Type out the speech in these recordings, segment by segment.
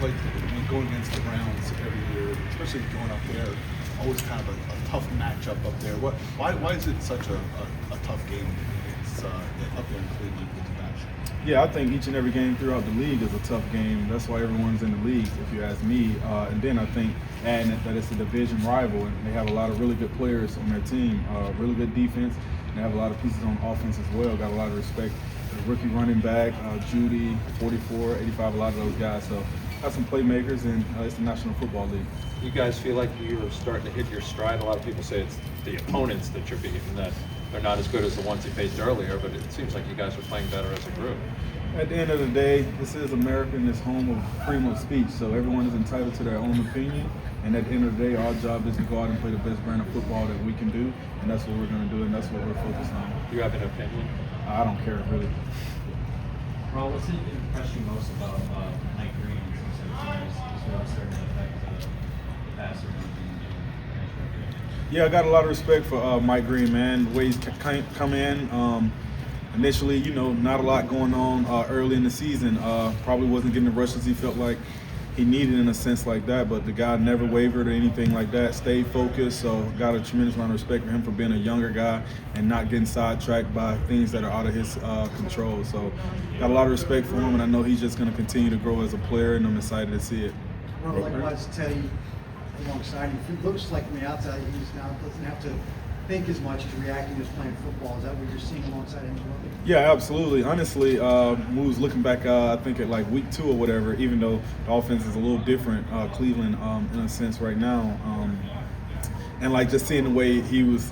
like when going against the Browns every year, especially going up there, always kind of a tough matchup up there. Why is it such a tough game? It's up there in Cleveland with the Pats. Yeah, I think each and every game throughout the league is a tough game. That's why everyone's in the league, if you ask me. And then I think adding that it's a division rival, and they have a lot of really good players on their team, really good defense. They have a lot of pieces on offense as well. Got a lot of respect. The rookie running back, Judy, 44, 85, a lot of those guys. So got some playmakers, and it's the National Football League. You guys feel like you're starting to hit your stride? A lot of people say it's the opponents that you're beating, that they're not as good as the ones you faced earlier, but it seems like you guys are playing better as a group. At the end of the day, this is America and it's home of freedom of speech, so everyone is entitled to their own opinion. And at the end of the day, our job is to go out and play the best brand of football that we can do, and that's what we're going to do, and that's what we're focused on. Do you have an opinion? I don't care, really. Ron, what's impressed you most about Mike Green since he's really starting to affect the passer? Yeah, I got a lot of respect for Mike Green, man. The way he's come in. Initially, not a lot going on early in the season. Probably wasn't getting the rushes he felt like he needed in a sense like that, but the guy never wavered or anything like that, stayed focused. So got a tremendous amount of respect for him for being a younger guy and not getting sidetracked by things that are out of his control. So got a lot of respect for him, and I know he's just going to continue to grow as a player, and I'm excited to see it. Well, likewise, Teddy alongside him. It looks like from the outside he's now doesn't have to think as much as reacting as playing football. Is that what you're seeing alongside him? Yeah, absolutely. Honestly, moves looking back, I think at like week 2 or whatever, even though the offense is a little different, Cleveland in a sense right now. And like just seeing the way he was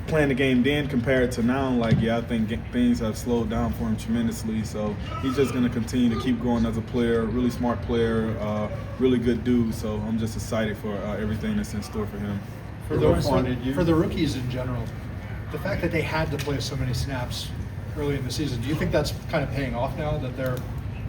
playing the game then compared to now, I think things have slowed down for him tremendously. So he's just going to continue to keep growing as a player, really smart player, really good dude. So I'm just excited for everything that's in store for him. For the rookies in general, the fact that they had to play so many snaps early in the season, do you think that's kind of paying off now, that they're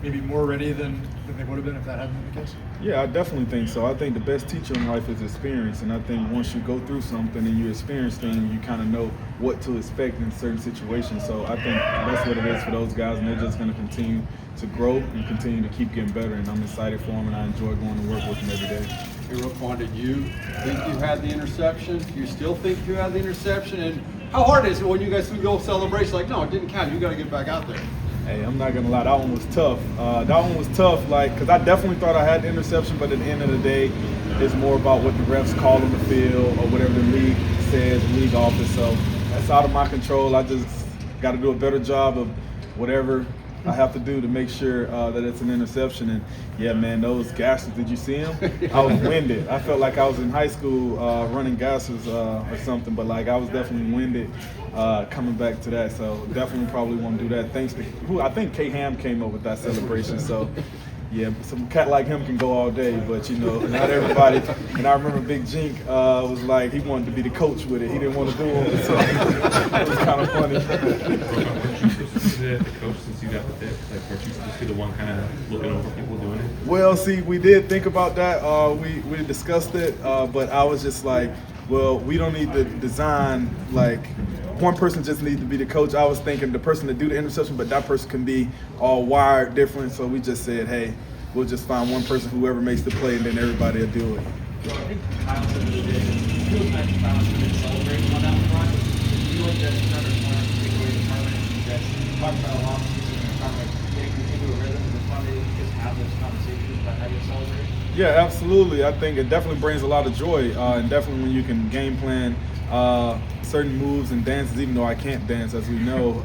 maybe more ready than they would have been if that hadn't been the case? Yeah, I definitely think so. I think the best teacher in life is experience, and I think once you go through something and you experience things, you kind of know what to expect in certain situations. So I think that's what it is for those guys, and they're just going to continue to grow and continue to keep getting better, and I'm excited for them, and I enjoy going to work with them every day. Hey, Roquan, did you think you had the interception? Do you still think you had the interception? And how hard is it when you guys go celebration like, no, it didn't count, you got to get back out there? Hey, I'm not gonna lie, that one was tough. Because I definitely thought I had the interception, but at the end of the day, it's more about what the refs call on the field or whatever the league says, the league office. So that's out of my control. I just got to do a better job of whatever I have to do to make sure that it's an interception. And yeah, man, those gases, did you see them? I was winded. I felt like I was in high school running gases or something, but I was definitely winded coming back to that. So definitely probably won't do that. Thanks to I think K Ham came up with that celebration. So yeah, some cat like him can go all day, but not everybody. And I remember Big Jink was like, he wanted to be the coach with it. He didn't want to do it, so it was kind of funny. The coach, since you got the pick, weren't you supposed to be the one kind of looking over people doing it? Well, see, we did think about that. We discussed it, but I was just like, well, we don't need to design one person just needs to be the coach. I was thinking the person to do the interception, but that person can be all wired different. So we just said, hey, we'll just find one person, whoever makes the play, and then everybody will do it. I think Kyle said the other day, it feels like Kyle should have been celebrating on that front. Do you like that's another point to take away the tournament? That's talked about a long season and kind of getting into a rhythm. It's fun to just have those conversations about how you celebrate. Yeah, absolutely. I think it definitely brings a lot of joy, and definitely when you can game plan certain moves and dances, even though I can't dance, as we know,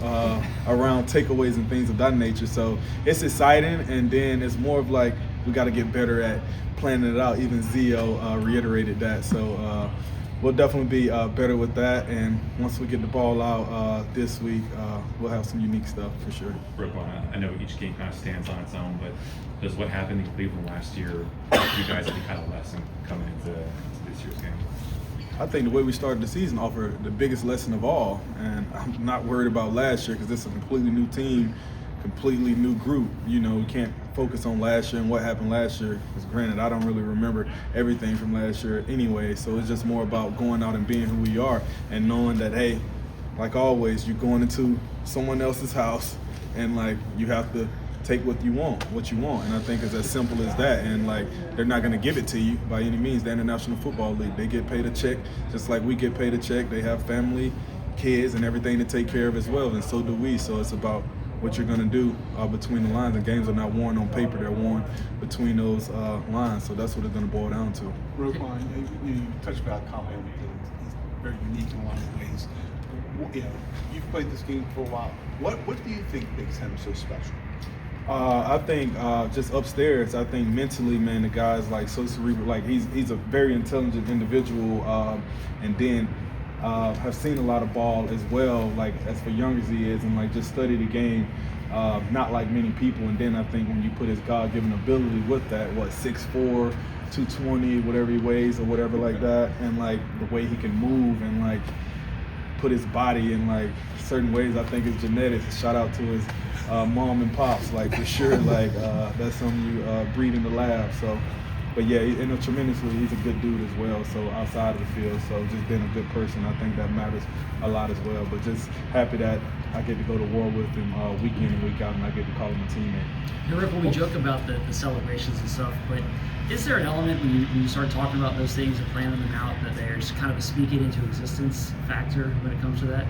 around takeaways and things of that nature. So it's exciting, and then it's more of we got to get better at planning it out. Even Zio reiterated that. So we'll definitely be better with that, and once we get the ball out this week, we'll have some unique stuff for sure. Roquan, I know each game kind of stands on its own, but does what happened in Cleveland last year give you guys any kind of lesson coming into this year's game? I think the way we started the season offered the biggest lesson of all, and I'm not worried about last year because it's a completely new team, completely new group. We can't focus on last year and what happened last year, because granted, I don't really remember everything from last year anyway, so it's just more about going out and being who we are and knowing that, hey, like always, you're going into someone else's house and you have to take what you want, and I think it's as simple as that. And like, they're not going to give it to you by any means. The International Football League, they get paid a check just like we get paid a check. They have family, kids, and everything to take care of as well, and so do we. So it's about what you're going to do between the lines. And games are not won on paper, they're won between those lines. So that's what it's going to boil down to. Roquan, you touched about Colin. He's very unique in a lot of ways. You know, you've played this game for a while. What do you think makes him so special? I think just upstairs. I think mentally, man, the guy's like so cerebral. Like he's a very intelligent individual, and then have seen a lot of ball as well. Like as for young as he is, and like just study the game, not like many people. And then I think when you put his God-given ability with that, 6'4", 220, whatever he weighs or whatever like that, and like the way he can move and like put his body in like certain ways, I think it's genetics. Shout out to his mom and pops, like for sure. Like that's something you breed in the lab. So, but yeah, tremendously, he's a good dude as well. So outside of the field, so just being a good person, I think that matters a lot as well. But just happy that I get to go to war with him week in and week out, and I get to call him a teammate. Hey, Rick, when we joke about the celebrations and stuff, but is there an element when you start talking about those things and planning them out that there's kind of a speaking into existence factor when it comes to that?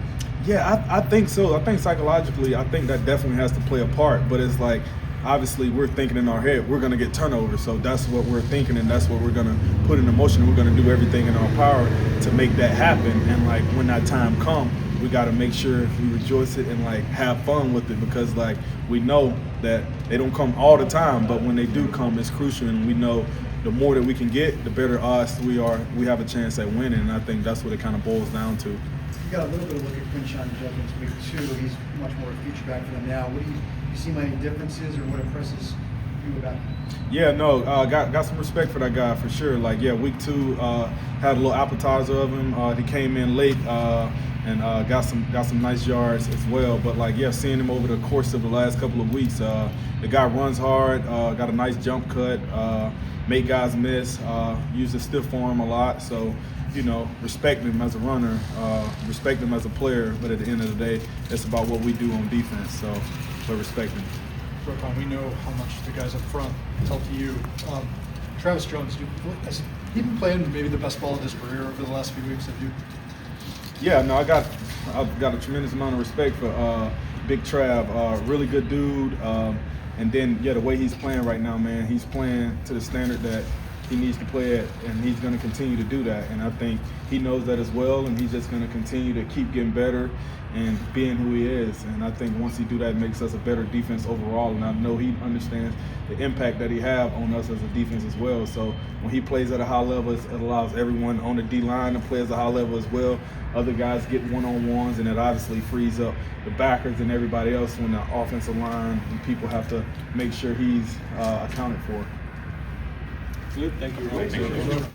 Yeah, I think so. I think psychologically, I think that definitely has to play a part. But it's like, obviously, we're thinking in our head, we're going to get turnover. So that's what we're thinking, and that's what we're going to put in motion. We're going to do everything in our power to make that happen. And like when that time comes, we got to make sure we rejoice it and like have fun with it, because like we know that they don't come all the time, but when they do come, it's crucial. And we know the more that we can get, the better odds we have a chance at winning. And I think that's what it kind of boils down to. You got a little bit of look at Quinshon Judkins week 2. He's much more a future back for them now. What do you see any differences, or what impresses you about him? Yeah, no, got some respect for that guy for sure. Like, yeah, week 2 had a little appetizer of him. He came in late and got some nice yards as well. But like, yeah, seeing him over the course of the last couple of weeks, the guy runs hard, got a nice jump cut, make guys miss, use the stiff arm a lot. So, you know, respect him as a runner, respect him as a player, but at the end of the day, it's about what we do on defense, so respect him. Roquan, we know how much the guys up front tell to you. Travis Jones, has he been playing maybe the best ball of his career over the last few weeks? Have you? Yeah, no, I've got a tremendous amount of respect for Big Trav, really good dude. And then, yeah, the way he's playing right now, man, he's playing to the standard that he needs to play at, and he's going to continue to do that. And I think he knows that as well, and he's just going to continue to keep getting better and being who he is. And I think once he do that, it makes us a better defense overall. And I know he understands the impact that he have on us as a defense as well. So when he plays at a high level, it allows everyone on the D-line to play at a high level as well. Other guys get one-on-ones, and it obviously frees up the backers and everybody else when the offensive line and people have to make sure he's accounted for. Good, thank you, Ron. Thank you.